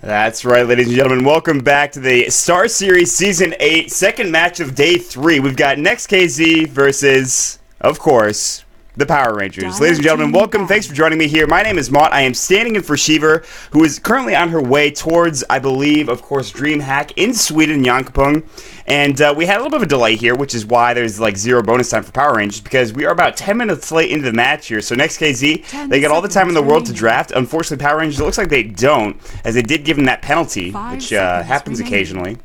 That's right, ladies and gentlemen. Welcome back to the Star Series Season 8, second match of Day 3. We've got NEXT.kz versus, of course, the Power Rangers. Ladies and gentlemen, welcome. Thanks for joining me here. My name is Mott. I am standing in for Shiva, who is currently on her way towards, I believe, of course, DreamHack in Sweden, Yankapung. And we had a little bit of a delay here, which is why there's like 0 bonus time for Power Rangers, because we are about 10 minutes late into the match here. So NEXT.kz, they get all the time in the world to draft. Unfortunately, Power Rangers, it looks like they don't, as they did give them that penalty, which happens occasionally.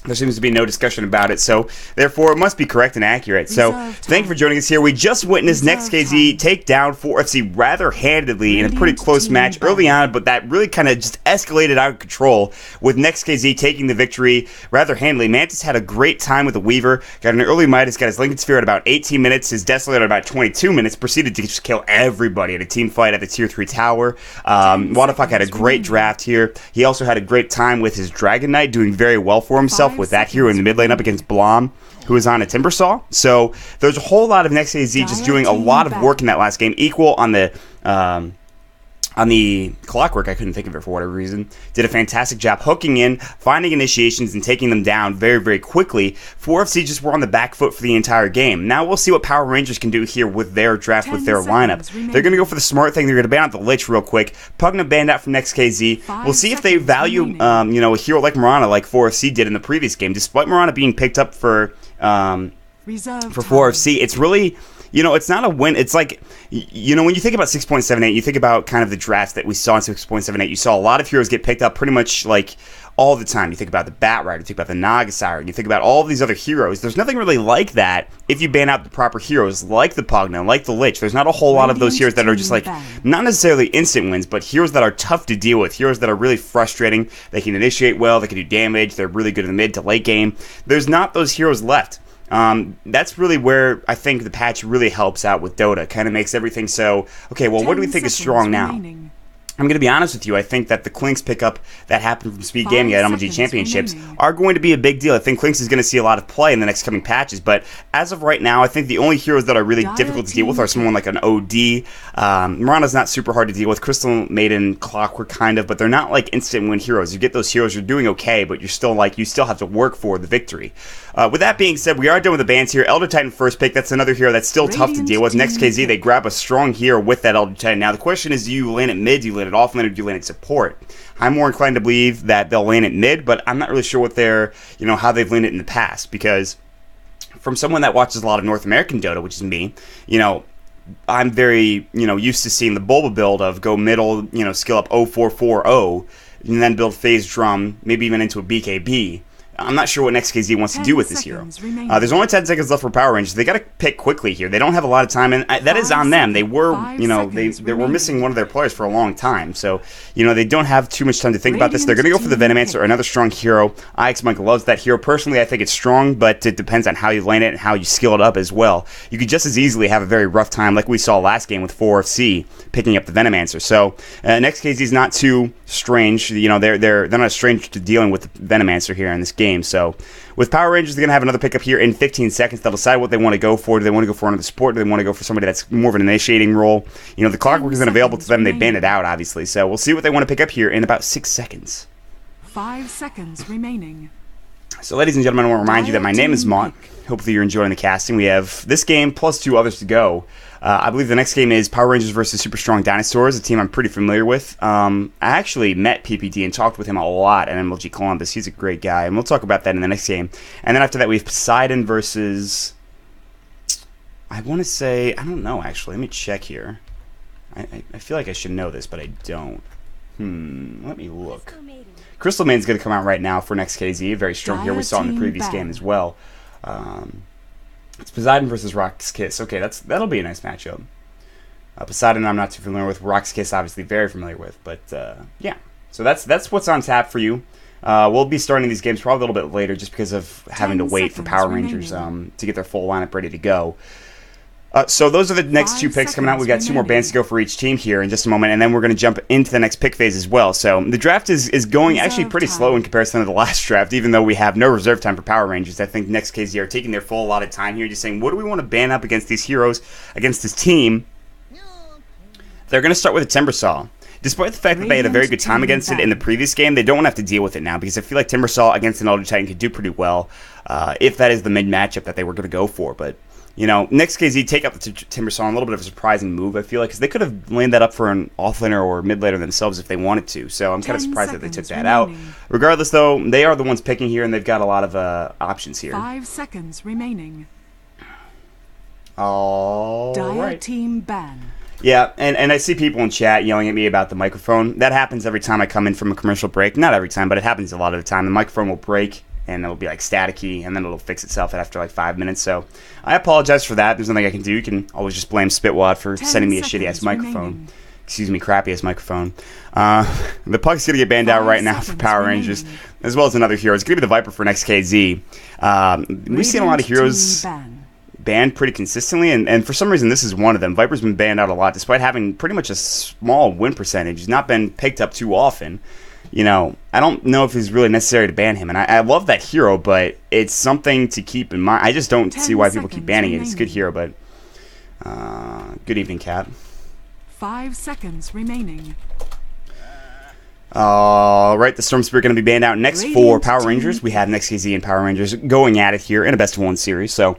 There seems to be no discussion about it, so therefore it must be correct and accurate. So thank you for joining us here. We just witnessed NEXT.kz take down VIII rather handedly in a pretty close match early on, but that really kind of just escalated out of control with NEXT.kz taking the victory rather handily. Mantis had a great time with the Weaver, got an early Midas, got his Lincoln Sphere at about 18 minutes, his Desolator at about 22 minutes, proceeded to just kill everybody at a team fight at the Tier 3 tower. Waterfuck had a great draft here. He also had a great time with his Dragon Knight, doing very well for himself with that hero in the mid lane up against Blom, who is on a Timbersaw. So there's a whole lot of NEXT.kz just doing a lot of work in that last game. Equal on the Clockwork, I couldn't think of it for whatever reason. Did a fantastic job hooking in, finding initiations, and taking them down very, very quickly. VIII just were on the back foot for the entire game. Now we'll see what Power Rangers can do here with their draft, with their lineup. They're going to go for the smart thing. They're going to ban out the Lich real quick. Pugna banned out from NEXT.kz. We'll see if they value, a hero like Mirana, like VIII did in the previous game. Despite Mirana being picked up for VIII, it's really... it's not a win. It's like, when you think about 6.78, you think about kind of the drafts that we saw in 6.78. You saw a lot of heroes get picked up pretty much like all the time. You think about the Bat Rider, you think about the Naga Siren, you think about all of these other heroes. There's nothing really like that if you ban out the proper heroes like the Pugna, like the Lich. There's not a whole lot of those heroes that are just like, not necessarily instant wins, but heroes that are tough to deal with, heroes that are really frustrating. They can initiate well, they can do damage, they're really good in the mid to late game. There's not those heroes left. That's really where I think the patch really helps out with Dota. Kind of makes everything so, okay, well, what do we think is strong now? I'm going to be honest with you. I think that the Clinks pickup that happened from Speed Gaming at MLG Championships are going to be a big deal. I think Clinks is going to see a lot of play in the next coming patches, but as of right now, I think the only heroes that are really difficult to deal with are someone like an OD. Mirana's not super hard to deal with. Crystal Maiden, Clockwork kind of, but they're not like instant win heroes. You get those heroes, you're doing okay, but you're still like, you still have to work for the victory. With that being said, we are done with the bans here. Elder Titan first pick, that's another hero that's still tough to deal with. NEXT.kz, they grab a strong hero with that Elder Titan. Now the question is, do you lane it mid, do you lane it offlane, or do you lane it support? I'm more inclined to believe that they'll lane it mid, but I'm not really sure what they're, how they've laned it in the past, because from someone that watches a lot of North American Dota, which is me, I'm very, used to seeing the Bulba build of go middle, skill up 0440, and then build phase drum, maybe even into a BKB. I'm not sure what NEXT.kz wants to do with this hero. There's only 10 seconds left for Power Rangers. They got to pick quickly here. They don't have a lot of time, and that is on them. They were, they were missing one of their players for a long time, so they don't have too much time to think about this. They're going to go for the Venomancer, another strong hero. IX Michael loves that hero. Personally, I think it's strong, but it depends on how you lane it and how you skill it up as well. You could just as easily have a very rough time, like we saw last game with VIII picking up the Venomancer. So NEXT.kz is not too strange. They're not strange to dealing with the Venomancer here in this game. So with Power Rangers, they're going to have another pickup here in 15 seconds. They'll decide what they want to go for. Do they want to go for another support? Do they want to go for somebody that's more of an initiating role? The Clockwork isn't available to them. They banned it out, obviously. So we'll see what they want to pick up here in about 6 seconds. 5 seconds remaining. So ladies and gentlemen, I want to remind you that my name is Mott. Hopefully you're enjoying the casting. We have this game plus 2 others to go. I believe the next game is Power Rangers versus Super Strong Dinosaurs, a team I'm pretty familiar with. I actually met PPD and talked with him a lot at MLG Columbus. He's a great guy, and we'll talk about that in the next game. And then after that, we have Poseidon versus... I want to say... I don't know, actually. Let me check here. I feel like I should know this, but I don't. Let me look. Crystal Maiden's going to come out right now for NEXT.kz. Very strong here. We saw in the previous game as well. It's Poseidon versus Rock's Kiss. Okay, that'll be a nice matchup. Poseidon I'm not too familiar with. Rock's Kiss obviously very familiar with. But yeah, so that's what's on tap for you. We'll be starting these games probably a little bit later just because of having to wait for Power Rangers to get their full lineup ready to go. So those are the next 2 picks coming out. We've got 2 more bans to go for each team here in just a moment, and then we're going to jump into the next pick phase as well. So the draft is going actually pretty slow in comparison to the last draft, even though we have no reserve time for Power Rangers. I think NEXT.kz are taking their full allotted time here, just saying, what do we want to ban up against these heroes, against this team? They're going to start with a Timbersaw. Despite the fact that they had a very good time against it in the previous game, they don't want to have to deal with it now, because I feel like Timbersaw against an Elder Titan could do pretty well, if that is the mid matchup that they were going to go for. But, you know, NEXT.kz take out the Timbersaw, a little bit of a surprising move, I feel like, because they could have landed that up for an offlaner or mid laner themselves if they wanted to. So I'm kind of surprised that they took that out. Regardless, though, they are the ones picking here, and they've got a lot of options here. 5 seconds remaining. All Dire right. team ban. Yeah, and I see people in chat yelling at me about the microphone. That happens every time I come in from a commercial break. Not every time, but it happens a lot of the time. The microphone will break, and it'll be like staticky, and then it'll fix itself after like 5 minutes. So I apologize for that. There's nothing I can do. You can always just blame Spitwad for sending me a shitty-ass microphone. Excuse me, crappy-ass microphone. The Puck's going to get banned out right now for Power Rangers, as well as another hero. It's going to be the Viper for NEXT.kz. We've seen a lot of heroes banned pretty consistently, and for some reason this is one of them. Viper's been banned out a lot, despite having pretty much a small win percentage. He's not been picked up too often. You know, I don't know if it's really necessary to ban him, and I love that hero, but it's something to keep in mind. I just don't see why people keep banning it. It's a good hero, but good evening, Cat. 5 seconds remaining. Alright, the Storm Spirit going to be banned out next for Power Rangers. We have NEXT.kz and Power Rangers going at it here in a best-of-1 series, so...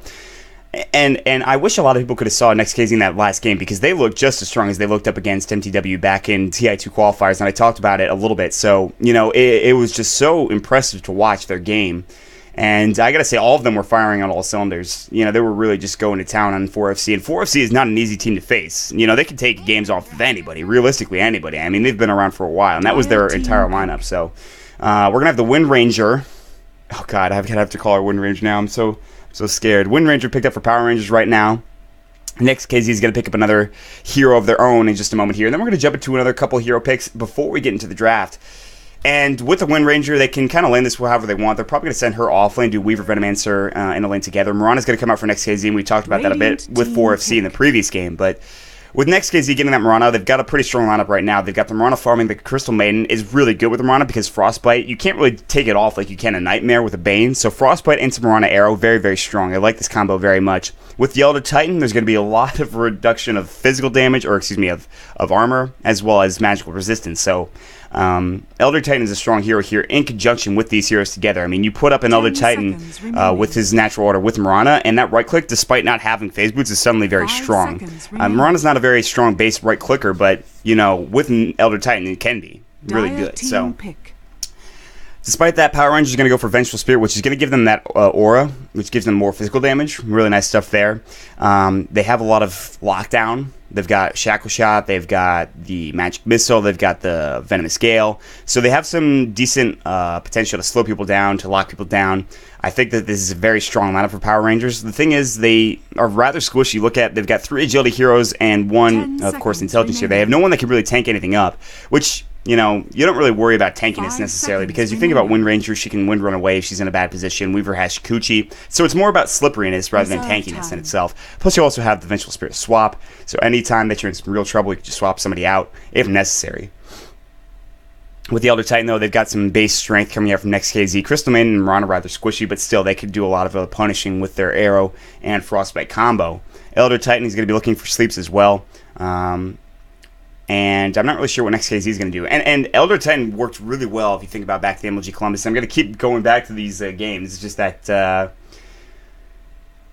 And I wish a lot of people could have saw NEXT.kz in that last game, because they looked just as strong as they looked up against MTW back in TI2 qualifiers, and I talked about it a little bit. So, you know, it was just so impressive to watch their game. And I got to say, all of them were firing on all cylinders. You know, they were really just going to town on 4FC, and 4FC is not an easy team to face. You know, they can take games off of anybody, realistically anybody. I mean, they've been around for a while, and that was their entire lineup. So, we're going to have the Wind Ranger. Oh, God, I have to call her Wind Ranger now. I'm so scared. Wind Ranger picked up for Power Rangers right now. NEXT.kz is going to pick up another hero of their own in just a moment here. And then we're going to jump into another couple hero picks before we get into the draft. And with the Wind Ranger, they can kind of lane this however they want. They're probably going to send her off lane, do Weaver, Venomancer in a lane together. Mirana's going to come out for NEXT.kz, and we talked about that a bit with 4FC in the previous game. But with NEXT.kz getting that Mirana, they've got a pretty strong lineup right now. They've got the Mirana farming. The Crystal Maiden is really good with the Mirana, because Frostbite, you can't really take it off like you can a Nightmare with a Bane. So Frostbite into Mirana Arrow, very, very strong. I like this combo very much. With the Elder Titan, there's going to be a lot of reduction of physical damage, or excuse me, of armor, as well as magical resistance. So Elder Titan is a strong hero here in conjunction with these heroes together. I mean, you put up an Elder Titan with his natural order with Mirana, and that right click, despite not having phase boots, is suddenly very strong. Mirana's not a very strong base right clicker, but, you know, with an Elder Titan, it can be really good. So, despite that, Power Rangers is going to go for Vengeful Spirit, which is going to give them that aura, which gives them more physical damage. Really nice stuff there. They have a lot of lockdown. They've got Shackle Shot, they've got the Magic Missile, they've got the Venomous Gale. So they have some decent potential to slow people down, to lock people down. I think that this is a very strong lineup for Power Rangers. The thing is, they are rather squishy. Look at, they've got 3 agility heroes and 1, of course, intelligence here. They have no one that can really tank anything up, which, you know, you don't really worry about tankiness necessarily, because you think about Wind Ranger, she can wind run away if she's in a bad position. Weaver has Shikuchi, so it's more about slipperiness rather than tankiness in itself. Plus, you also have the Vengeful Spirit swap, so anytime that you're in some real trouble, you can just swap somebody out if necessary. With the Elder Titan, though, they've got some base strength coming out from NEXT.kz. Crystal Maiden and Mirana rather squishy, but still, they could do a lot of punishing with their Arrow and Frostbite combo. Elder Titan is going to be looking for sleeps as well. And I'm not really sure what NEXT.kz is going to do. And Elder Titan worked really well if you think about back to the MLG Columbus. I'm going to keep going back to these games. It's just that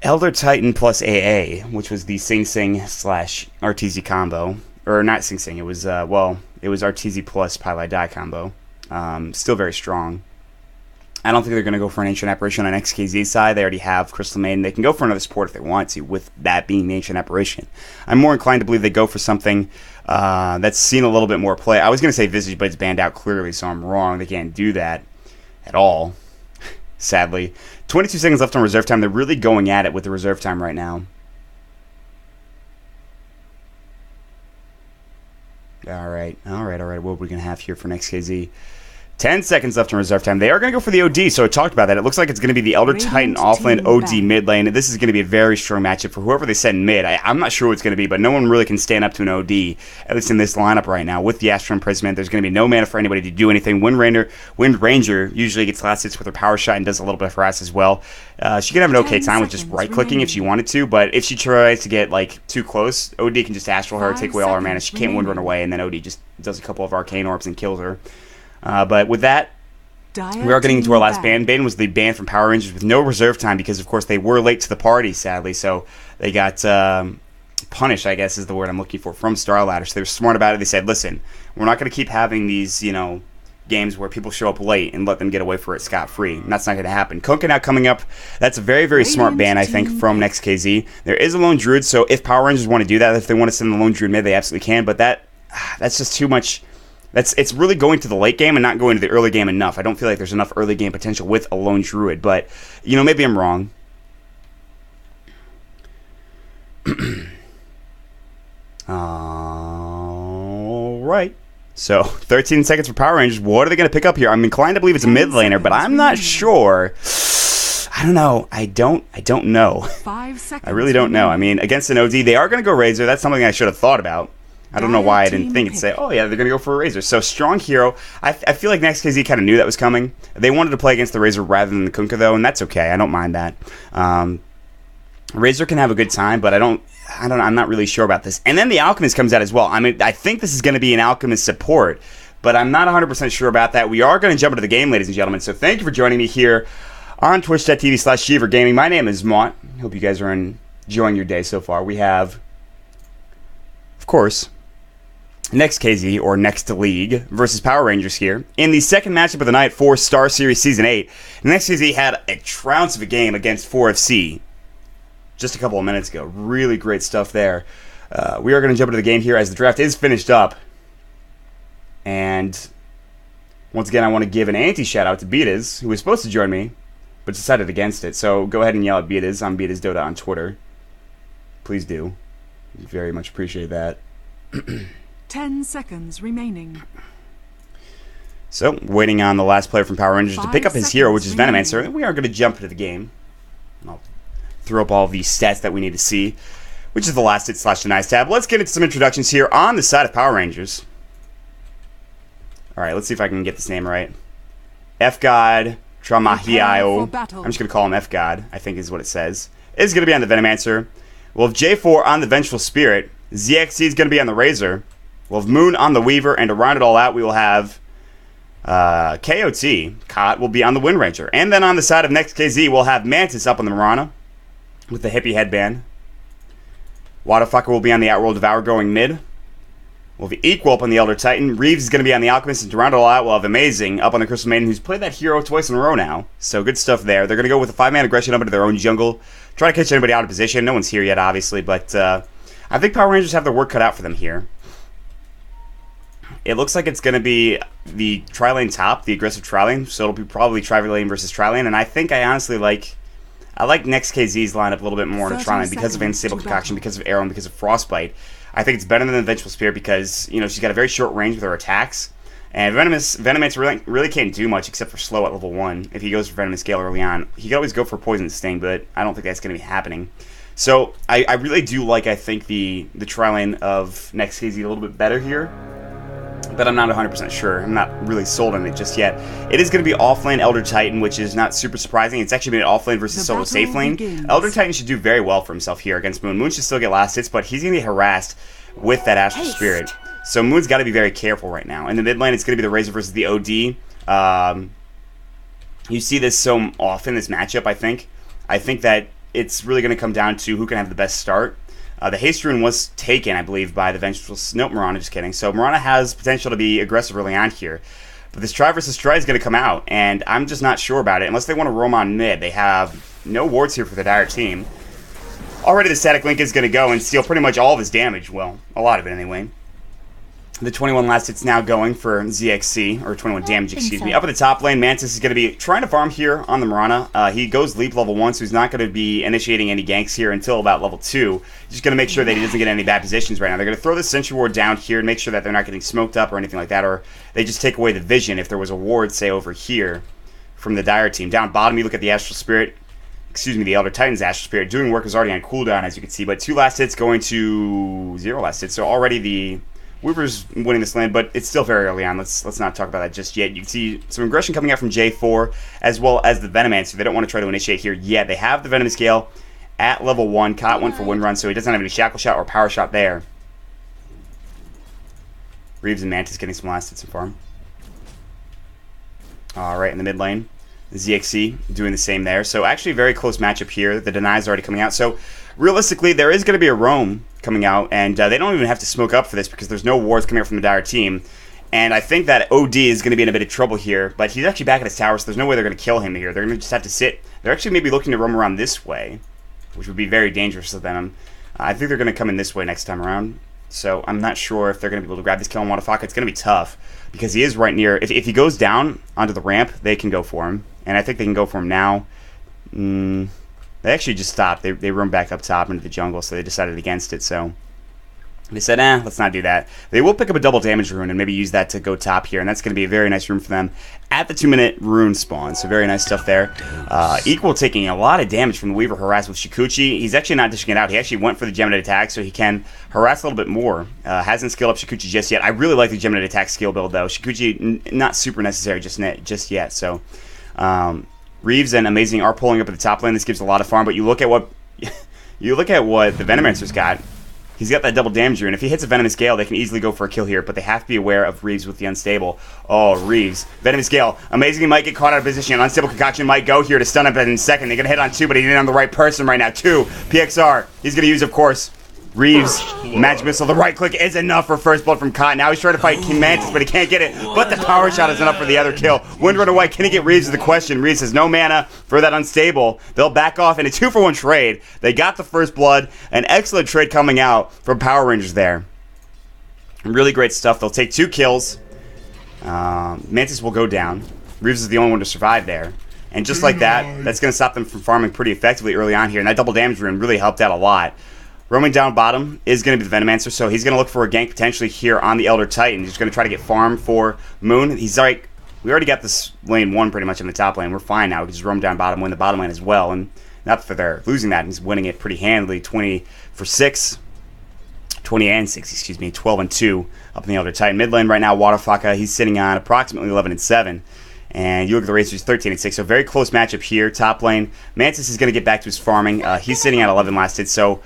Elder Titan plus AA, which was the Sing Sing / RTZ combo. Or not Sing Sing, it was, it was RTZ plus Pylai Die combo. Still very strong. I don't think they're going to go for an Ancient Apparition on NEXT.kz side. They already have Crystal Maiden. They can go for another support if they want to, with that being the Ancient Apparition. I'm more inclined to believe they go for something that's seen a little bit more play. I was going to say Visage, but it's banned out clearly, so I'm wrong. They can't do that at all, sadly. 22 seconds left on reserve time. They're really going at it with the reserve time right now. All right. What are we going to have here for NEXT.kz? 10 seconds left in reserve time. They are going to go for the OD, so I talked about that. It looks like it's going to be the Elder Titan offlane OD mid lane. This is going to be a very strong matchup for whoever they send mid. I'm not sure what it's going to be, but no one really can stand up to an OD, at least in this lineup right now. With the Astral Imprisonment, there's going to be no mana for anybody to do anything. Wind Ranger usually gets last hits with her power shot and does a little bit of harass as well. She can have an okay time with just right-clicking if she wanted to, but if she tries to get like too close, OD can just Astral her, take away all her mana. She can't Wind Run away, and then OD just does a couple of Arcane Orbs and kills her. But with that, we are getting into our last ban. Ban was the ban from Power Rangers with no reserve time because, of course, they were late to the party, sadly. So they got punished, I guess is the word I'm looking for, from StarLadder. So they were smart about it. They said, listen, we're not going to keep having these, games where people show up late and let them get away for it scot-free. And that's not going to happen. Kunkka now coming up. That's a very, very smart ban, I think, from NEXT.kz. There is a Lone Druid, so if Power Rangers want to do that, if they want to send the Lone Druid mid, they absolutely can. But that's just too much. It's really going to the late game and not going to the early game enough. I don't feel like there's enough early game potential with a Lone Druid, but, maybe I'm wrong. All right. So, 13 seconds for Power Rangers. What are they going to pick up here? I'm inclined to believe it's a mid laner, but I'm not sure. I don't know. I don't know. 5 seconds. I really don't know. I mean, against an OD, they are going to go Razor. That's something I should have thought about. I don't know why I didn't think and say, oh yeah, they're going to go for a Razor. So, strong hero. I feel like NEXT.kz kind of knew that was coming. They wanted to play against the Razor rather than the Kunkka, though, and that's okay. I don't mind that. Razor can have a good time, but I'm not really sure about this. And then the Alchemist comes out as well. I mean, I think this is going to be an Alchemist support, but I'm not 100% sure about that. We are going to jump into the game, ladies and gentlemen. So, thank you for joining me here on twitch.tv/GeeverGaming. My name is Mont. Hope you guys are enjoying your day so far. We have, of course, NEXT.kz, or Next League, versus Power Rangers here. In the second matchup of the night for Star Series Season 8, NEXT.kz had a trounce of a game against 4FC just a couple of minutes ago. Really great stuff there. We are going to jump into the game here as the draft is finished up. And once again, I want to give an anti-shout-out to Beataz, who was supposed to join me, but decided against it. So go ahead and yell at Beataz. I'm Beataz Dota on Twitter. Please do. Very much appreciate that. 10 seconds remaining. So, waiting on the last player from Power Rangers to pick up his hero, which is Venomancer. We are going to jump into the game. I'll throw up all the stats that we need to see, which is the last hit/denies tab. Let's get into some introductions here on the side of Power Rangers. Alright, let's see if I can get this name right. F-God Tramahiao. I'm just going to call him F-God, I think is what it says. Is going to be on the Venomancer. We'll have J4 on the Vengeful Spirit. ZXC is going to be on the Razor. We'll have Moon on the Weaver, and to round it all out, we will have KOT, Kot, will be on the Wind Ranger. And then on the side of NEXT.kz, we'll have Mantis up on the Mirana with the hippie headband. Waterfucker will be on the Outworld Devour going mid. We'll have Equal up on the Elder Titan. Reeves is going to be on the Alchemist, and to round it all out, we'll have Amazing up on the Crystal Maiden, who's played that hero twice in a row now. So good stuff there. They're going to go with a 5-man aggression up into their own jungle. Try to catch anybody out of position. No one's here yet, obviously, but I think Power Rangers have their work cut out for them here. It looks like it's going to be the tri-lane top, the aggressive tri-lane, so it'll be probably tri-lane versus tri-lane, and I think I honestly like NEXT.kz's lineup a little bit more in a tri-lane because of Unstable Concoction, because of Arrow, and because of Frostbite. I think it's better than the Vengeful Spirit because, she's got a very short range with her attacks, and Venomancer really can't do much except for slow at level 1 if he goes for Venomous Gale early on. He could always go for Poison Sting, but I don't think that's going to be happening. So, I really do like, I think, the tri-lane of NEXT.kz a little bit better here. But I'm not 100% sure. I'm not really sold on it just yet. It is going to be offlane Elder Titan, which is not super surprising. It's actually been offlane versus solo safe lane. Elder Titan should do very well for himself here against Moon. Moon should still get last hits, but he's going to get harassed with that Astral Spirit. So Moon's got to be very careful right now. In the mid lane, it's going to be the Razor versus the OD. You see this so often, this matchup, I think. I think that it's really going to come down to who can have the best start. The Haste Rune was taken, I believe, by the Vengeful... Nope, Mirana, just kidding. So Mirana has potential to be aggressive early on here. But this Tri versus Tri is going to come out, and I'm just not sure about it. Unless they want to roam on mid. They have no wards here for the entire team. Already the Static Link is going to go and steal pretty much all of his damage. Well, a lot of it anyway. The 21 last hits now going for ZXC, or 21 damage, excuse me. Up at the top lane, Mantis is going to be trying to farm here on the Mirana. He goes leap level 1, so he's not going to be initiating any ganks here until about level 2. He's just going to make sure that he doesn't get any bad positions right now. They're going to throw the Sentry Ward down here and make sure that they're not getting smoked up or anything like that, or they just take away the vision if there was a ward, say, over here from the Dire team. Down bottom, you look at the Astral Spirit. Excuse me, the Elder Titan's Astral Spirit. Doing work is already on cooldown, as you can see, but 2 last hits going to 0 last hits, so already the Weaver's winning this lane, but it's still very early on. Let's not talk about that just yet. You can see some aggression coming out from J4, as well as the Venomancer. They don't want to try to initiate here yet. They have the Venom Scale at level 1. Caught one for Windrun, so he doesn't have any Shackle Shot or Power Shot there. Reeves and Mantis getting some last hits and farm. Alright, in the mid lane, ZXC doing the same there. So actually a very close matchup here. The Deny is already coming out. So realistically, there is going to be a roam coming out, and they don't even have to smoke up for this because there's no wards coming out from the Dire team. And I think that OD is going to be in a bit of trouble here, but he's actually back at his tower, so there's no way they're going to kill him here. They're going to just have to sit. They're actually maybe looking to roam around this way, which would be very dangerous to them. I think they're going to come in this way next time around. So I'm not sure if they're going to be able to grab this kill on Wadafaka. It's going to be tough because he is right near. If he goes down onto the ramp, they can go for him. And I think they can go for him now. They actually just stopped. They roamed back up top into the jungle, so they decided against it. So they said, let's not do that. They will pick up a double damage rune and maybe use that to go top here, and that's going to be a very nice rune for them at the 2-minute rune spawn. So very nice stuff there. Equal taking a lot of damage from the Weaver harass with Shikuchi. He's actually not dishing it out. He actually went for the Geminate attack, so he can harass a little bit more. Hasn't skilled up Shikuchi just yet. I really like the Geminate attack skill build, though. Shikuchi, not super necessary just yet. So Reeves and Amazing are pulling up at the top lane. This gives a lot of farm, but you look at what the Venomancer's got. He's got that double damage rune. If he hits a Venomous Gale, they can easily go for a kill here, but they have to be aware of Reeves with the Unstable. Oh, Reeves. Venomous Gale. Amazing might get caught out of position. Unstable Concoction might go here to stun up in a second. They're going to hit on 2, but he didn't on the right person right now. 2. PXR. He's going to use, of course, Reeves. Magic Missile. The right click is enough for first blood from Cotton. Now he's trying to fight King Mantis, but he can't get it. But the power shot is enough for the other kill. Windrun away. Can he get Reeves is the question. Reeves has no mana for that Unstable. They'll back off in a 2-for-1 trade. They got the first blood. An excellent trade coming out from Power Rangers there. Really great stuff. They'll take 2 kills. Mantis will go down. Reeves is the only one to survive there. And just like that, that's going to stop them from farming pretty effectively early on here. And that double damage rune really helped out a lot. Roaming down bottom is going to be the Venomancer, so he's going to look for a gank potentially here on the Elder Titan. He's going to try to get farm for Moon. He's like, we already got this lane 1 pretty much in the top lane. We're fine now. We can just roam down bottom, win the bottom lane as well. And not that they're losing that. He's winning it pretty handily. 20 for 6. 20 and 6, excuse me. 12 and 2 up in the Elder Titan. Mid lane right now, Wadafaka, he's sitting on approximately 11 and 7. And you look at the Racers, 13 and 6. So very close matchup here. Top lane. Mantis is going to get back to his farming. He's sitting at 11 last hit. So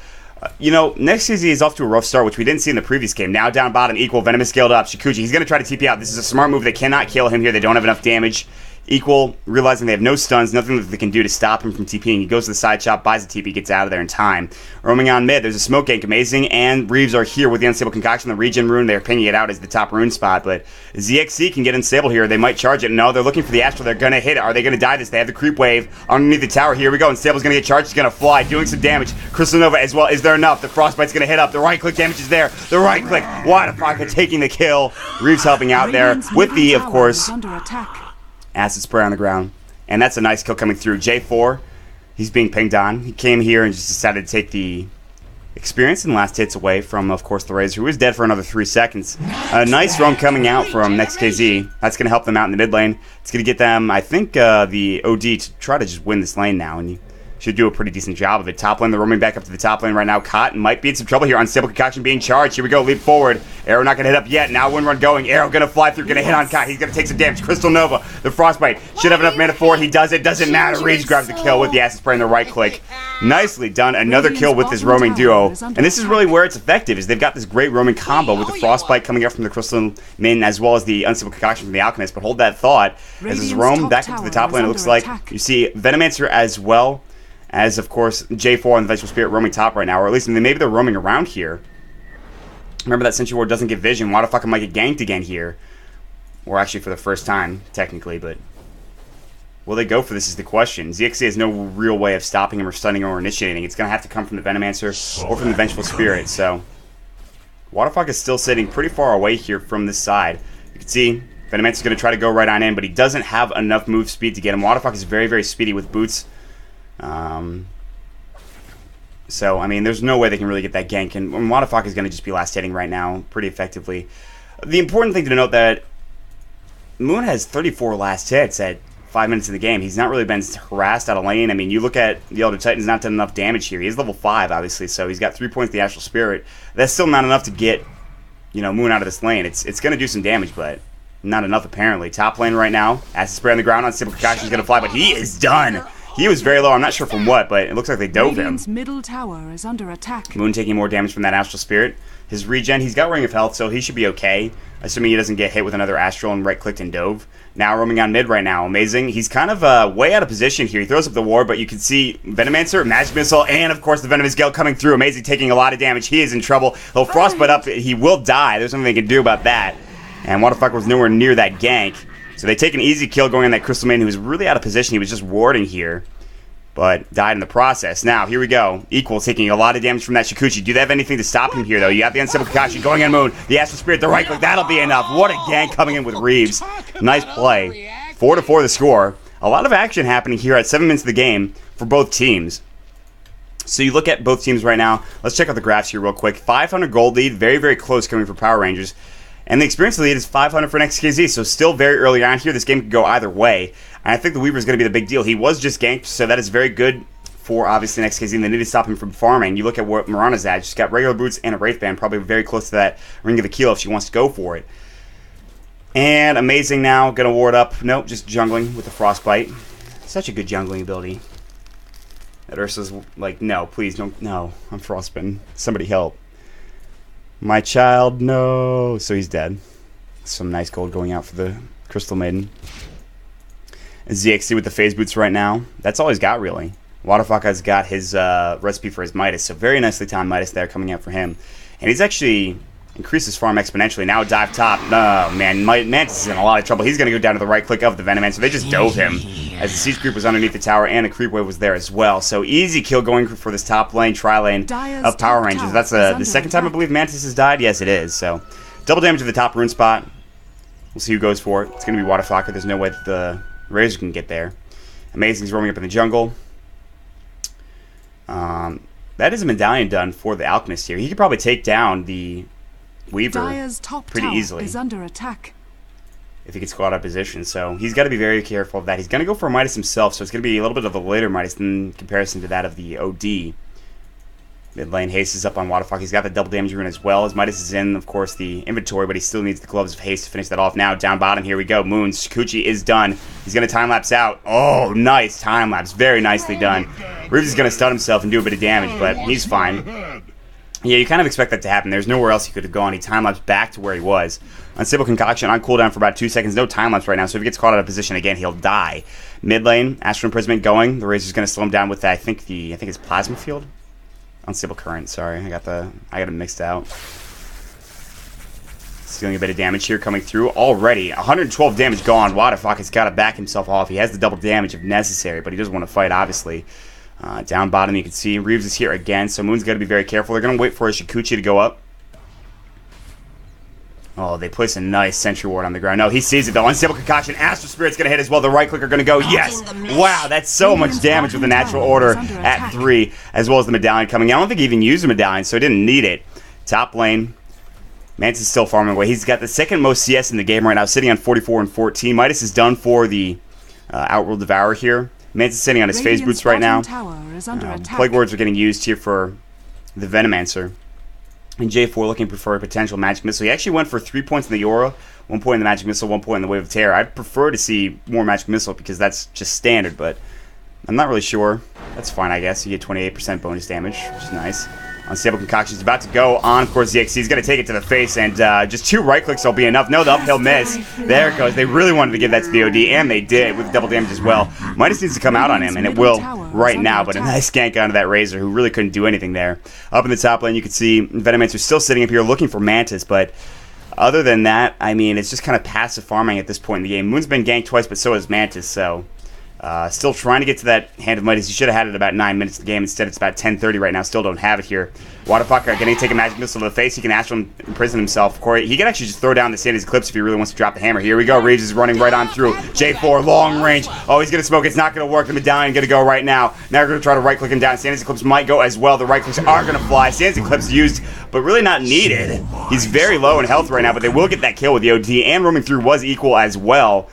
NEXT.kz is off to a rough start, which we didn't see in the previous game. Now down bottom, Equal, Venomous scaled up. Shikuchi, he's going to try to TP out. This is a smart move. They cannot kill him here. They don't have enough damage. Equal, realizing they have no stuns, nothing that they can do to stop him from TPing. He goes to the side shop, buys the TP, gets out of there in time. Roaming on mid, there's a smoke gank, Amazing, and Reeves are here with the Unstable Concoction, the regen rune. They're pinging it out as the top rune spot, but ZXC can get unstable here. They might charge it. No, they're looking for the Astral. They're going to hit it. Are they going to die this? They have the creep wave underneath the tower. Here we go. Unstable's going to get charged. He's going to fly, doing some damage. Crystal Nova as well. Is there enough? The Frostbite's going to hit up. The right click damage is there. The right click. Wadafaka taking the kill. Reeves helping out there with the, of course, acid spray on the ground. And that's a nice kill coming through. J4, he's being pinged on. He came here and just decided to take the experience and last hits away from, of course, the Razor, who is dead for another 3 seconds. A nice roam coming out from NEXT.kz. That's going to help them out in the mid lane. It's going to get them, I think, the OD to try to just win this lane now. And you should do a pretty decent job of it. Top lane, they're roaming back up to the top lane right now. Cotton might be in some trouble here. Unstable Concoction being charged. Here we go, leap forward. Arrow not going to hit up yet. Now Windrun going. Arrow going to fly through, going to hit on Cotton. He's going to take some damage. Crystal Nova, the Frostbite. Should have enough mana for it. He does it. Doesn't matter. Reeves grabs the kill with the acid spray and the right click. Nicely done. Another kill with this roaming duo. And this is really where it's effective, is they've got this great roaming combo with the Frostbite coming up from the Crystal Min as well as the Unstable Concoction from the Alchemist. But hold that thought. As this roam back into the top lane, it looks like you see Venomancer as well as, of course, J4 and the Vengeful Spirit roaming top right now, or at least maybe they're roaming around here. Remember that Sentry Ward doesn't get vision. Why the fuck might get ganked again here? Or actually for the first time, technically, but will they go for this is the question. ZXC has no real way of stopping him or stunning him or initiating. It's going to have to come from the Venomancer or from the Vengeful Spirit, so Waterfog is still sitting pretty far away here from this side. You can see Venomancer's going to try to go right on in, but he doesn't have enough move speed to get him. Waterfog is very, very speedy with boots. So, I mean, there's no way they can really get that gank, and Waterfog is going to just be last hitting right now pretty effectively. The important thing to note that Moon has 34 last hits at 5 minutes of the game. He's not really been harassed out of lane. I mean, you look at the Elder Titan's not done enough damage here. He is level 5, obviously, so he's got 3 points of the Astral Spirit. That's still not enough to get, you know, Moon out of this lane. It's going to do some damage, but not enough apparently. Top lane right now. Acid Spray on the ground. Unstable Concoction is going to fly, but he is done. He was very low. I'm not sure from what, but it looks like they dove him. Radiant's middle tower is under attack. Moon taking more damage from that Astral Spirit. His regen, he's got Ring of Health, so he should be okay. Assuming he doesn't get hit with another Astral and right-clicked and dove. Now roaming on mid right now. Amazing. He's kind of way out of position here. He throws up the ward, but you can see Venomancer, Magic Missile, and of course the Venomous Gale coming through. Amazing, taking a lot of damage. He is in trouble. He'll Frostbite up. He will die. There's nothing they can do about that. And Waterfucker was nowhere near that gank. So they take an easy kill going on that Crystal Maiden who was really out of position. He was just warding here, but died in the process. Now, here we go. Equal taking a lot of damage from that Shikuchi. Do they have anything to stop him here, though? You got the Unstable Kakashi going on Moon. The Astral Spirit, the right click. That'll be enough. What a gank coming in with Reeves. Nice play. 4-4 the score. A lot of action happening here at 7 minutes of the game for both teams. So you look at both teams right now. Let's check out the graphs here real quick. 500 gold lead. Very, very close coming for Power Rangers. And the experience lead is 500 for NEXT.kz, so still very early on here. This game could go either way. And I think the Weaver is going to be the big deal. He was just ganked, so that is very good for, obviously, NEXT.kz, and they need to stop him from farming. You look at what Mirana's at. She's got regular boots and a Wraith Band, probably very close to that Ring of the Keel if she wants to go for it. And Amazing now, going to ward up. Nope, just jungling with the Frostbite. Such a good jungling ability. That Ursa's like, no, please, don't, no, I'm frostbitten. Somebody help. My child, no. So he's dead. Some nice gold going out for the Crystal Maiden. ZXC with the phase boots right now. That's all he's got, really. Waterfucker's got his recipe for his Midas. So very nicely timed Midas there coming out for him. And he's actually increased his farm exponentially. Now dive top. Oh, man. Mantis is in a lot of trouble. He's going to go down to the right click of the Venomancer. So they just dove him as the Siege Creep was underneath the tower and a Creep Wave was there as well. So easy kill going for this top lane, tri-lane of Power Rangers. That's the second time I believe Mantis has died. Yes, it is. So double damage to the top rune spot. We'll see who goes for it. It's going to be Waterfucker. There's no way that the Razor can get there. Amazing's roaming up in the jungle. That is a medallion done for the Alchemist here. He could probably take down the Weaver pretty easily is under attack if he gets caught out of position. So he's got to be very careful of that. He's going to go for a Midas himself, so it's going to be a little bit of a later Midas in comparison to that of the OD. Mid lane haste is up on Waterfuck. He's got the double damage rune as well. His Midas is in, of course, the inventory, but he still needs the gloves of haste to finish that off. Now down bottom, here we go. Moon Shikuchi is done. He's going to time lapse out. Oh, nice time lapse. Very nicely done. Reeves is going to stun himself and do a bit of damage, but he's fine. Yeah, you kind of expect that to happen. There's nowhere else he could have gone. He time-lapsed back to where he was. Unstable Concoction on cooldown for about 2 seconds. No time-lapse right now, so if he gets caught out of position again, he'll die. Mid lane, Astral Imprisonment going. The Razor's going to slow him down with, I think it's Plasma Field? Unstable Current, sorry. I got it mixed out. Stealing a bit of damage here coming through. Already, 112 damage gone. Waterfuck has got to back himself off. He has the double damage if necessary, but he doesn't want to fight, obviously. Down bottom, you can see Reeves is here again, so Moon's got to be very careful. They're going to wait for a Shikuchi to go up. Oh, they place a nice sentry ward on the ground. No, he sees it, though. Unstable Concoction. Astral Spirit's going to hit as well. The right click are going to go. Yes! Wow, that's so much damage with the natural order at 3, as well as the medallion coming. I don't think he even used the medallion, so he didn't need it. Top lane. Mantis is still farming away. He's got the second most CS in the game right now, sitting on 44 and 14. Midas is done for the Outworld Devourer here. Mantis is sitting on his phase boots right now. Plague Wards are getting used here for the Venomancer. And J4 looking for a potential Magic Missile. He actually went for 3 points in the Aura, 1 point in the Magic Missile, 1 point in the Wave of Terror. I'd prefer to see more Magic Missile because that's just standard, but I'm not really sure. That's fine, I guess. You get 28% bonus damage, which is nice. Unstable Concoction is about to go on. Of course, ZXC is going to take it to the face, and just 2 right clicks will be enough. No, the uphill miss. There it goes. They really wanted to give that to the OD, and they did with double damage as well. Midas needs to come out on him, and it will right now, but a nice gank onto that Razor, who really couldn't do anything there. Up in the top lane, you can see Venomancer still sitting up here looking for Mantis, but other than that, I mean, it's just kind of passive farming at this point in the game. Moon's been ganked twice, but so has Mantis, so Still trying to get to that Hand of Midas. He should have had it about 9 minutes of the game. Instead, it's about 10:30 right now. Still don't have it here. Waterfucker getting to take a magic missile to the face. He can Astral imprison himself. Corey, he can actually just throw down the Sandy's Eclipse if he really wants to drop the hammer. Here we go. Reeves is running right on through. J4, long range. Oh, he's going to smoke. It's not going to work. The medallion going to go right now. Now we're going to try to right-click him down. Sandy's Eclipse might go as well. The right-clicks are going to fly. Sandy's Eclipse used, but really not needed. He's very low in health right now, but they will get that kill with the OD, and roaming through was equal as well.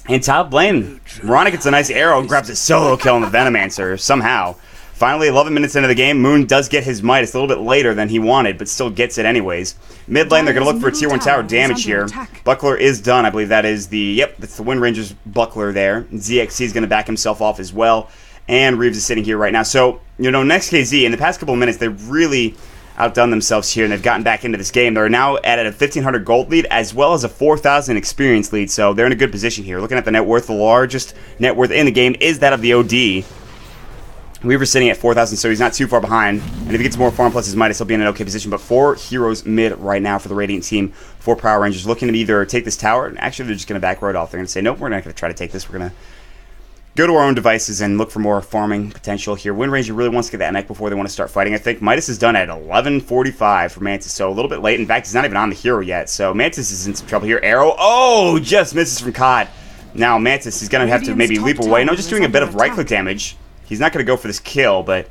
And top lane, Mirana gets a nice arrow and grabs a solo kill on the Venomancer somehow. Finally, 11 minutes into the game, Moon does get his Midas a little bit later than he wanted, but still gets it anyways. Mid lane, they're going to look for a tier 1 tower damage here. Buckler is done. I believe that is the, yep, that's the Wind Ranger's Buckler there. ZXC is going to back himself off as well. And Reeves is sitting here right now. So, you know, NEXT.kz, in the past couple of minutes, they've really outdone themselves here, and they've gotten back into this game. They're now at a 1,500 gold lead, as well as a 4,000 experience lead, so they're in a good position here. Looking at the net worth, the largest net worth in the game is that of the OD. Weaver's sitting at 4,000, so he's not too far behind. And if he gets more farm plus his Midas, he'll be in an okay position. But 4 heroes mid right now for the Radiant team. 4 Power Rangers looking to either take this tower, and actually they're just going to back road off. They're going to say, nope, we're not going to try to take this. We're going to go to our own devices and look for more farming potential here. Wind Ranger really wants to get that mech before they want to start fighting. I think Midas is done at 11:45 for Mantis, so a little bit late. In fact, he's not even on the hero yet, so Mantis is in some trouble here. Arrow, oh, just misses from Cod. Now Mantis is going to have to maybe leap away. No, just doing a bit of right-click damage. He's not going to go for this kill, but,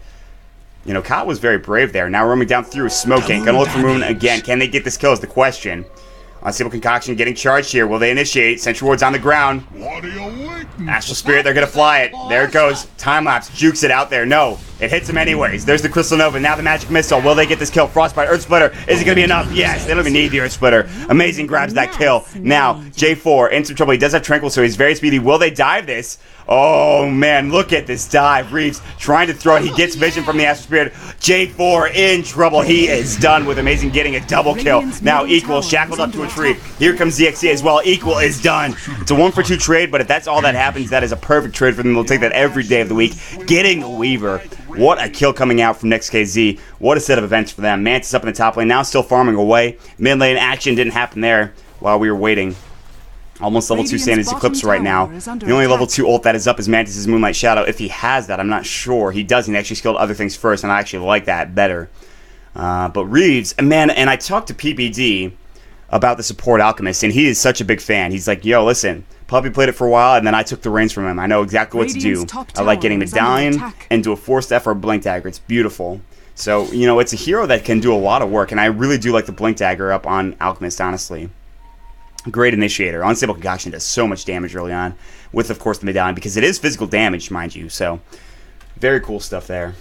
you know, Cod was very brave there. Now roaming down through Smoking. Going to look for Moon again. Can they get this kill is the question. Unstable Concoction getting charged here. Will they initiate? Sentry Ward's on the ground. Astral Spirit, they're going to fly it. There it goes. Time-lapse. Jukes it out there. No. It hits him anyways. There's the Crystal Nova. Now the Magic Missile. Will they get this kill? Frostbite. Earth Splitter. Is it going to be enough? Yes. They don't even need the Earth Splitter. Amazing grabs that kill. Now, J4 in some trouble. He does have Tranquil, so he's very speedy. Will they dive this? Oh, man. Look at this dive. Reeves trying to throw it. He gets vision from the Astral Spirit. J4 in trouble. He is done with Amazing getting a double kill. Now Equal shackled up to a tree. Here comes ZXC as well. Equal is done. It's a 1-for-2 trade, but if that's all that happens, that is a perfect trade for them. They'll take that every day of the week. Getting the Weaver. What a kill coming out from NEXT.kz. What a set of events for them. Mantis up in the top lane, now still farming away. Mid lane action didn't happen there while we were waiting. Almost level 2 Sandy's Eclipse right now. The only level 2 ult that is up is Mantis' Moonlight Shadow. If he has that, I'm not sure. He doesn't. He actually skilled other things first, and I actually like that better. But Reeves, man, and I talked to PPD about the support Alchemist, and he is such a big fan. He's like, yo, listen, Puppy played it for a while, and then I took the reins from him. I know exactly what to do. I like getting Medallion into a Forced F or a Blink Dagger. It's beautiful. So, you know, it's a hero that can do a lot of work, and I really do like the Blink Dagger up on Alchemist, honestly. Great initiator. Unstable Concoction does so much damage early on, with, of course, the Medallion, because it is physical damage, mind you. So, very cool stuff there.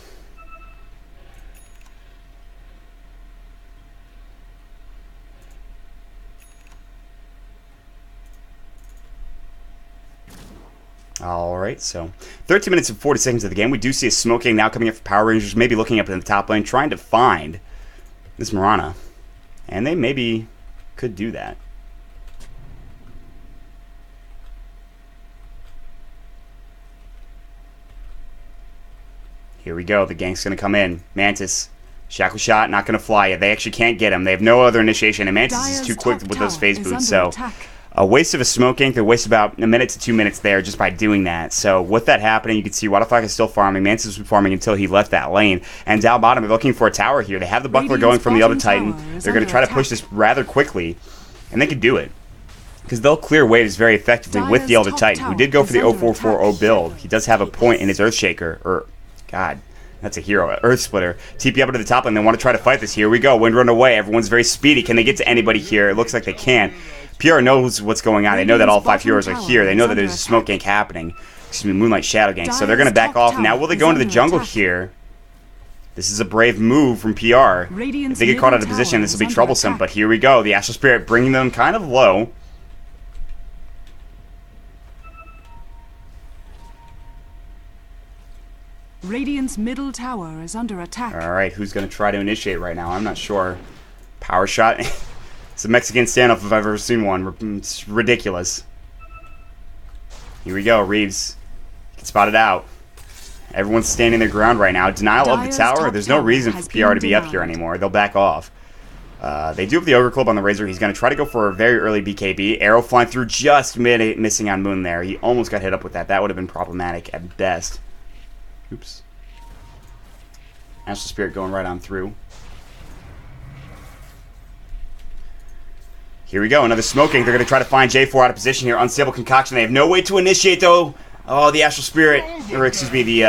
Alright, so 13 minutes and 40 seconds of the game. We do see a Smoking now coming up for Power Rangers, maybe looking up in the top lane, trying to find this Mirana. And they maybe could do that. Here we go. The gank's going to come in. Mantis. Shackle Shot, not going to fly yet. They actually can't get him. They have no other initiation, and Mantis is too quick with those phase boots, so a waste of a smoke gank. They waste about a minute to 2 minutes there just by doing that. So with that happening, you can see Waterflag is still farming. Mantis was farming until he left that lane. And down bottom, they're looking for a tower here. They have the Buckler going from the other Titan. They're going to try to push this rather quickly, and they can do it, because they'll clear waves very effectively with the Elder Titan, who did go for the 0440 build. He does have a point in his Earthshaker, or, God, that's a hero, Earth Splitter. TP up to the top, and they want to try to fight this. Here we go. Wind run away. Everyone's very speedy. Can they get to anybody here? It looks like they can. PR knows what's going on. They know that all 5 heroes are here. They know that there's a smoke gank happening. Excuse me, Moonlight Shadow gank. So they're going to back off. Now, will they go into the jungle here? This is a brave move from PR. If they get caught out of position, this will be troublesome. But here we go. The Astral Spirit bringing them kind of low. Radiant's middle tower is under attack. Alright, who's going to try to initiate right now? I'm not sure. Power Shot. It's a Mexican standoff if I've ever seen one. It's ridiculous. Here we go. Reeves gets spotted out. Everyone's standing their ground right now. Denial of the tower. There's no reason for PR to be up here anymore. They'll back off. They do have the Ogre Club on the Razor. He's going to try to go for a very early BKB. Arrow flying through just missing on Moon there. He almost got hit up with that. That would have been problematic at best. Oops. Astral Spirit going right on through. Here we go. Another smoking. They're going to try to find J4 out of position here. Unstable Concoction. They have no way to initiate, though. Oh, the Astral Spirit, or excuse me, the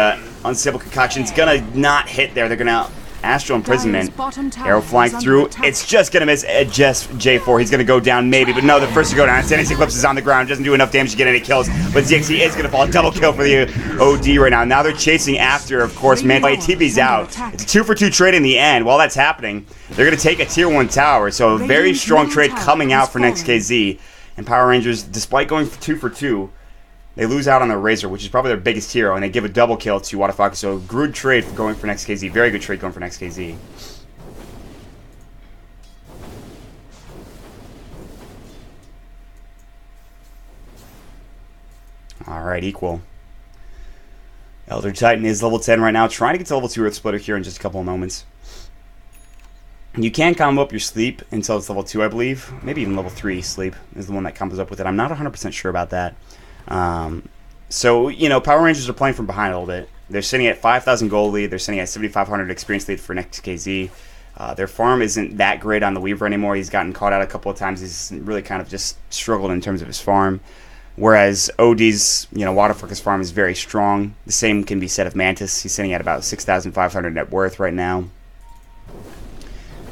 Unstable Concoction's going to not hit there. They're going to Astral Imprisonment. Arrow flying through. It's just going to miss just J4. He's going to go down maybe, but no, the first to go down. Standing Eclipse is on the ground. Doesn't do enough damage to get any kills, but ZXC is going to fall. Double kill for the OD right now. Now they're chasing after, of course, Manway TV's out. It's a 2-for-2 trade in the end. While that's happening, they're going to take a Tier 1 tower, so a very strong trade coming out for NEXT.kz. And Power Rangers, despite going for 2-for-2, they lose out on their Razor, which is probably their biggest hero, and they give a double kill to Wadafaka. So good trade for going for NEXT.kz. Very good trade going for NEXT.kz. Alright, equal. Elder Titan is level 10 right now. Trying to get to level 2 Earth Splitter here in just a couple of moments. You can combo up your sleep until it's level 2, I believe. Maybe even level 3 sleep is the one that combos up with it. I'm not 100% sure about that. So, you know, Power Rangers are playing from behind a little bit. They're sitting at 5,000 gold lead. They're sitting at 7,500 experience lead for NEXT.kz. Their farm isn't that great on the Weaver anymore. He's gotten caught out a couple of times. He's really kind of just struggled in terms of his farm. Whereas OD's, you know, Waterfucker's farm is very strong. The same can be said of Mantis. He's sitting at about 6,500 net worth right now.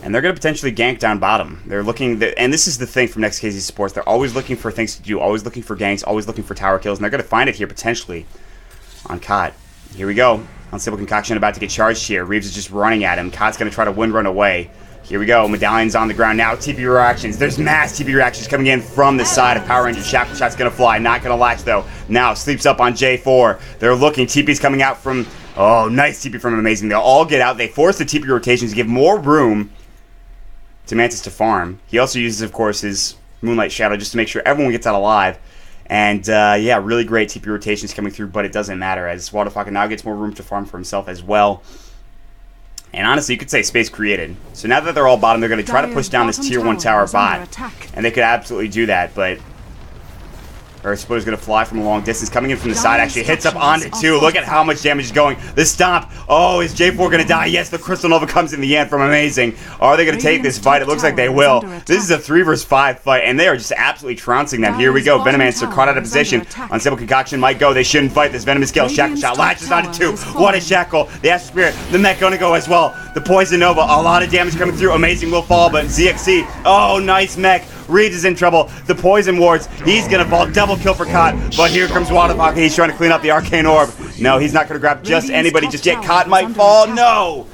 And they're going to potentially gank down bottom. They're looking, and this is the thing from NEXT.kz Sports. They're always looking for things to do, always looking for ganks, always looking for tower kills, and they're going to find it here potentially on Kot. Here we go. Unstable Concoction about to get charged here. Reeves is just running at him. Kot's going to try to wind run away. Here we go. Medallion's on the ground now. TP reactions. There's mass TP reactions coming in from the side of Power Rangers. Shackle Shot's going to fly. Not going to latch, though. Now sleeps up on J4. They're looking. TP's coming out from... Oh, nice TP from Amazing. They'll all get out. They force the TP rotations to give more room to Mantis to farm. He also uses, of course, his Moonlight Shadow just to make sure everyone gets out alive. And, yeah, really great TP rotations coming through, but it doesn't matter as Wadafaka now gets more room to farm for himself as well. And honestly, you could say space created. So now that they're all bottom, they're going to try to push down this Tier 1 tower bot. And they could absolutely do that, but... Earth Splitter's going to fly from a long distance. Coming in from the side, actually hits up onto 2. Look at how much damage is going. The stomp. Oh, is J4 going to die? Yes, the Crystal Nova comes in the end from Amazing. Are they going to take this fight? It looks like they will. This is a 3 vs 5 fight, and they are just absolutely trouncing them. Here we go. Venomancer caught out of position. Unstable Concoction might go. They shouldn't fight this. Venomous Scale. Shackle Shot latches onto 2. What a shackle. The Astral Spirit. The mech going to go as well. The Poison Nova. A lot of damage coming through. Amazing will fall, but ZXC. Oh, nice mech. Reed is in trouble. The Poison Wards. He's going to fall. Double kill for Kot. But here comes Wadafaka. He's trying to clean up the Arcane Orb. No, he's not going to grab just anybody just yet. Kot might fall. No!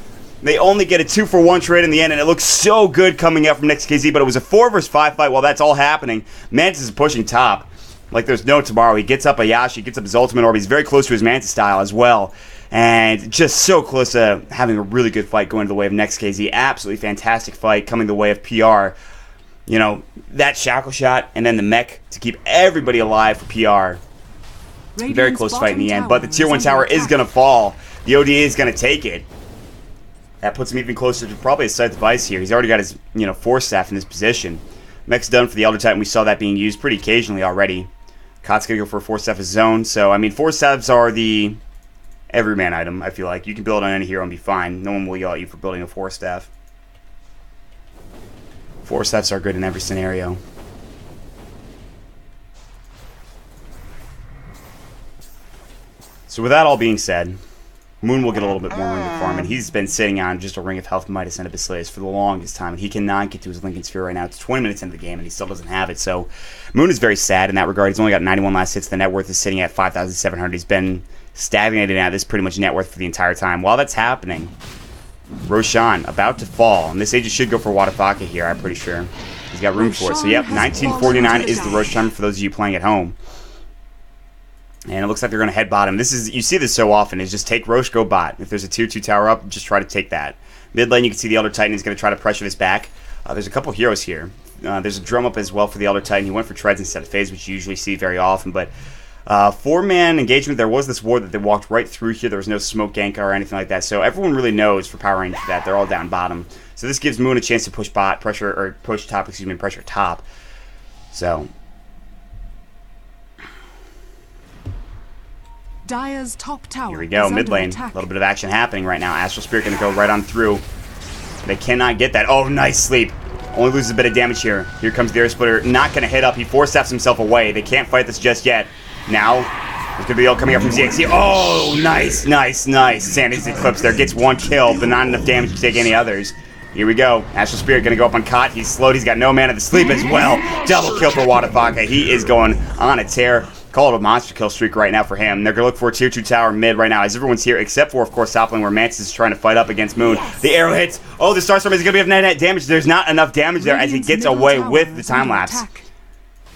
They only get a 2-for-1 trade in the end, and it looks so good coming out from NEXT.kz, but it was a 4 vs 5 fight while that's all happening. Mantis is pushing top like there's no tomorrow. He gets up Ayashi, gets up his Ultimate Orb. He's very close to his Mantis style as well. And just so close to having a really good fight going to the way of NEXT.kz. Absolutely fantastic fight coming the way of PR. You know, that Shackle Shot and then the mech to keep everybody alive for PR. Very close fight in the end, but the Tier 1 tower is going to fall. The ODA is going to take it. That puts him even closer to probably a side device here. He's already got his, you know, Force Staff in this position. Mech's done for the Elder Titan. We saw that being used pretty occasionally already. Kot's going to go for a Force Staff as zone. So, I mean, Force Staffs are the everyman item, I feel like. You can build on any hero and be fine. No one will yell at you for building a Force Staff. Force Staffs are good in every scenario. So with that all being said, Moon will get a little bit more room to farm, and he's been sitting on just a Ring of Health Midas and Abyssaleus for the longest time, and he cannot get to his Lincoln Sphere right now. It's 20 minutes into the game, and he still doesn't have it, so Moon is very sad in that regard. He's only got 91 last hits. The net worth is sitting at 5,700. He's been stagnating at this pretty much net worth for the entire time. While that's happening, Roshan about to fall, and this agent should go for Wadafaka here, I'm pretty sure. He's got room for it. So yep, 1949 is the Roshan for those of you playing at home. And it looks like they're going to head bottom. This is, you see this so often, is just take Roche, go bot. If there's a tier 2 tower up, just try to take that. Mid lane, you can see the Elder Titan is going to try to pressure this back. There's a couple heroes here. There's a drum up as well for the Elder Titan. He went for treads instead of phase, which you usually see very often, but 4-man engagement. There was this ward that they walked right through here. There was no smoke gank or anything like that. So everyone really knows for Power Rangers that they're all down bottom. So this gives Moon a chance to push top, pressure top. So Dire's top tower. Here we go, is mid under lane. attack. A little bit of action happening right now. Astral Spirit going to go right on through. They cannot get that. Oh, nice sleep. Only loses a bit of damage here. Here comes the Air Splitter. Not going to hit up. He force-taps himself away. They can't fight this just yet. Now, there's going to be all coming up from ZXC. Oh, nice, nice, nice. Sandy's Eclipse there. Gets 1 kill, but not enough damage to take any others. Here we go. Astral Spirit going to go up on Cot. He's slowed. He's got no mana to sleep as well. Double kill for Wadafaka. He is going on a tear. Call it a monster kill streak right now for him. They're going to look for a tier 2 tower mid right now as everyone's here except for, of course, top lane where Mantis is trying to fight up against Moon. Yes. The arrow hits. Oh, the Starstorm is going to be of net damage. There's not enough damage there as he gets away with the time lapse.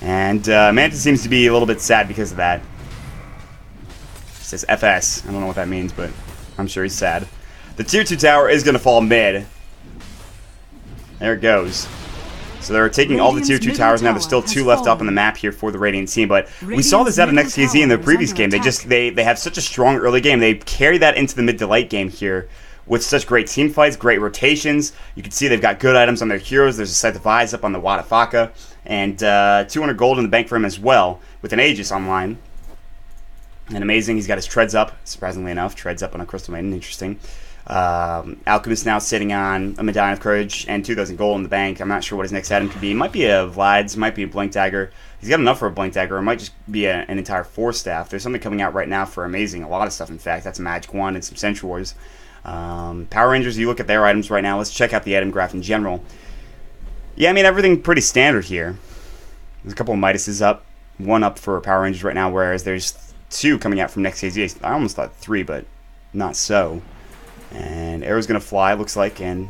And Mantis seems to be a little bit sad because of that. It says FS. I don't know what that means, but I'm sure he's sad. The tier 2 tower is going to fall mid. There it goes. So they're taking all the tier 2 towers now. There's still 2 left up on the map here for the Radiant team, but we saw this out of NEXT.kz in the previous game. They have such a strong early game. They carry that into the mid to late game here with such great team fights, great rotations. You can see they've got good items on their heroes. There's a Scythe of Eyes up on the Wadafaka, and 200 gold in the bank for him as well with an Aegis online. And amazing, he's got his treads up, surprisingly enough. Treads up on a Crystal Maiden, interesting. Alchemist now sitting on a Medallion of Courage and 2,000 gold in the bank. I'm not sure what his next item could be. It might be a Vlad's, might be a Blink Dagger. He's got enough for a Blink Dagger. It might just be an entire 4-staff. There's something coming out right now for amazing. A lot of stuff, in fact. That's a Magic Wand and some Central Wars. Power Rangers, you look at their items right now. Let's check out the item graph in general. Yeah, I mean, everything pretty standard here. There's a couple of Midases up. 1 up for Power Rangers right now, whereas there's 2 coming out from NEXT.kz. I almost thought 3, but not so. And Arrow's going to fly, looks like, and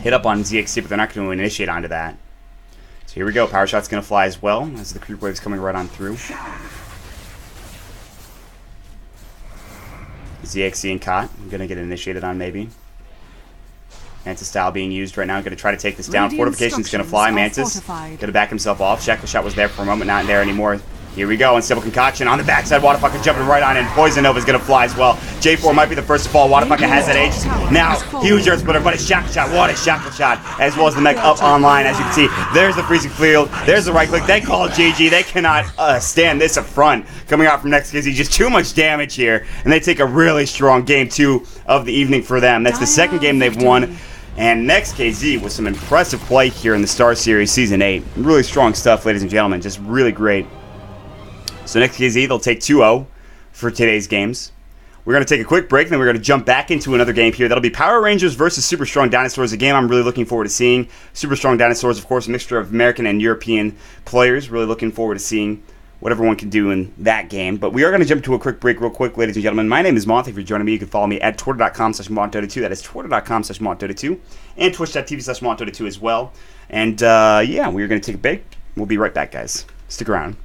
hit up on ZXC, but they're not going to initiate onto that. So here we go. Power Shot's going to fly as well, as the creep wave's coming right on through. ZXC and Cot, I'm going to get initiated on maybe. Mantis style being used right now. Going to try to take this down. Fortification's going to fly. Mantis going to back himself off. Shackle Shot was there for a moment, not there anymore. Here we go, Unstable Concoction on the backside. Wadafaka jumping right on in. Poison Nova's going to fly as well. J4 might be the first to fall. Wadafaka has that Aegis. Now, huge Earth Splitter, but a Shackle Shot. What a Shackle Shot. As well as the mech up online, as you can see. There's the Freezing Field. There's the right click. They call it GG. They cannot stand this affront coming out from NEXT.kz. Just too much damage here. And they take a really strong game 2 of the evening for them. That's the second game they've won. And NEXT.kz with some impressive play here in the Star Series Season 8. Really strong stuff, ladies and gentlemen. Just really great. So NEXT.kz, they'll take 2-0 for today's games. We're going to take a quick break, and then we're going to jump back into another game here. That'll be Power Rangers versus Super Strong Dinosaurs, a game I'm really looking forward to seeing. Super Strong Dinosaurs, of course, a mixture of American and European players. Really looking forward to seeing what everyone can do in that game. But we are going to jump to a quick break real quick, ladies and gentlemen. My name is Monty. If you're joining me, you can follow me at twitter.com/MontDota2. That is twitter.com/MontDota2. And twitch.tv/MontDota2 as well. And, yeah, we're going to take a break. We'll be right back, guys. Stick around.